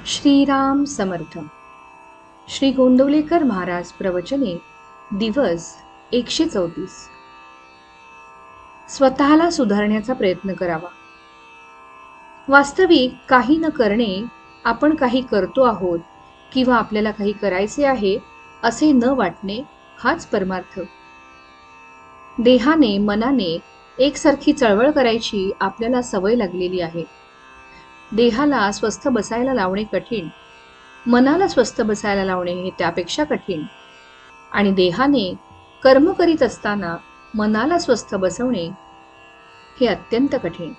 श्रीराम समर्थ. श्री गोंदवलेकर महाराज प्रवचने दिवस 134. स्वतःला सुधारण्याचा प्रयत्न करावा. वास्तविक काही न करणे, आपण काही करतो आहोत किंवा आपल्याला काही करायचे आहे असे न वाटणे हाच परमार्थ. देहाने मनाने एकसारखी चळवळ करायची आपल्याला सवय लागलेली आहे. देहाला स्वस्थ बसायला लावणे कठीण, मनाला स्वस्थ बसायला लावणे हे त्यापेक्षा कठीण, आणि देहाने कर्म करीत असताना मनाला स्वस्थ बसवणे हे अत्यंत कठीण.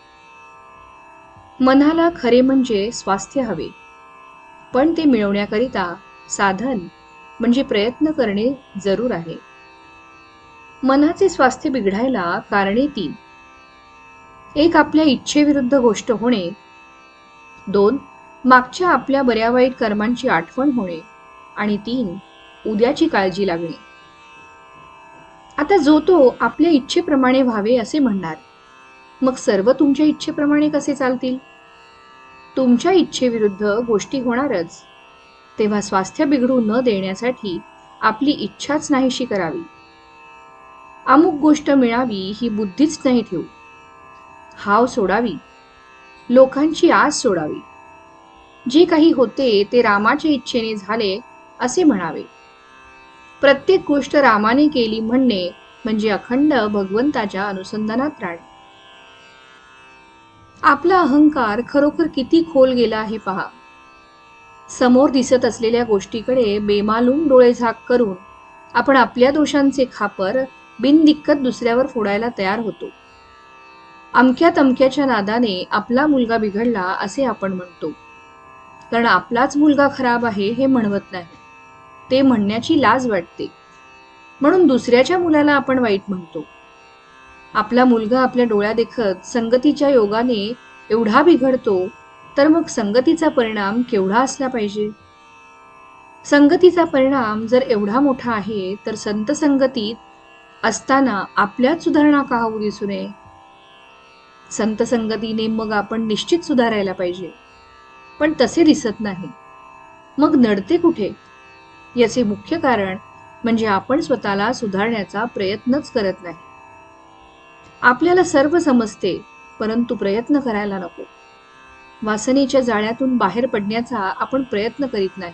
मनाला खरे म्हणजे स्वास्थ्य हवे, पण ते मिळवण्याकरिता साधन म्हणजे प्रयत्न करणे जरूर आहे. मनाचे स्वास्थ्य बिघडायला कारणे 3. 1. आपल्या इच्छेविरुद्ध गोष्ट होणे. 2. मागच्या आपल्या बऱ्या वाईट कर्मांची आठवण होणे. आणि 3. उद्याची काळजी लागणे. आता जो तो आपल्या इच्छेप्रमाणे व्हावे असे म्हणणार, मग सर्व तुमच्या इच्छेप्रमाणे कसे चालतील? तुमच्या इच्छेविरुद्ध गोष्टी होणारच. तेव्हा स्वास्थ्य बिघडू न देण्यासाठी आपली इच्छाच नाहीशी करावी. अमुक गोष्ट मिळावी ही बुद्धीच नाही ठेवू. हाव सोडावी, लोकांची आस सोडावी. जे काही होते ते रामाच्या इच्छेने झाले असे म्हणावे. प्रत्येक गोष्ट रामाने केली म्हणणे म्हणजे अखंड भगवंताच्या अनुसंधानात राहणे. आपला अहंकार खरोखर किती खोल गेला आहे पहा. समोर दिसत असलेल्या गोष्टीकडे बेमालूम डोळे झाक करून आपण आपल्या दोषांचे खापर बिनदिक्कत दुसऱ्यावर फोडायला तयार होतो. अमक्या तमक्याच्या नादाने आपला मुलगा बिघडला असे आपण म्हणतो, कारण आपलाच मुलगा खराब आहे हे म्हणवत नाही. ते म्हणण्याची लाज वाटते, म्हणून दुसऱ्याच्या मुलाला आपण वाईट म्हणतो. आपला मुलगा आपल्या डोळ्यादेखत संगतीच्या योगाने एवढा बिघडतो, तर मग संगतीचा परिणाम केवढा असला पाहिजे? संगतीचा परिणाम जर एवढा मोठा आहे, तर संत संगतीत असताना आपल्यात सुधारणा का होऊ दिसू नये? संत संगतीने मग आपण निश्चित सुधारायला पाहिजे, पण तसे दिसत नाही. मग नडते कुठे? याचे मुख्य कारण म्हणजे आपण स्वतःला सुधारण्याचा प्रयत्नच करत नाही. आपल्याला सर्व समजते, परंतु प्रयत्न करायला नको. वासनेच्या जाळ्यातून बाहेर पडण्याचा आपण प्रयत्न करीत नाही.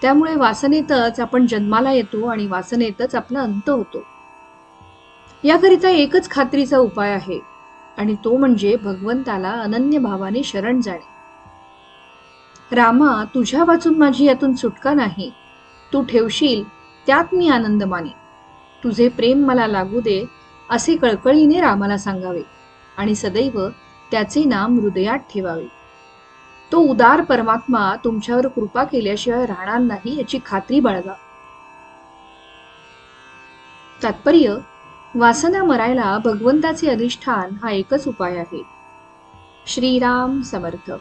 त्यामुळे वासनेतच आपण जन्माला येतो आणि वासनेतच आपला अंत होतो. याकरिता एकच खात्रीचा उपाय आहे, आणि तो म्हणजे भगवंताला अनन्य भावाने शरण जाणे. रामा, तुझ्या वाचून माझी यातून सुटका नाही. तू ठेवशील त्यात मी आनंद माने. तुझे प्रेम मला लागू दे असे कळकळीने रामाला सांगावे, आणि सदैव त्याचे नाम हृदयात ठेवावे. तो उदार परमात्मा तुमच्यावर कृपा केल्याशिवाय राहणार नाही याची खात्री बाळगा. तात्पर्य: वासना मरायला भगवंताचे अधिष्ठान हा एकच उपाय आहे. श्रीराम समर्थ.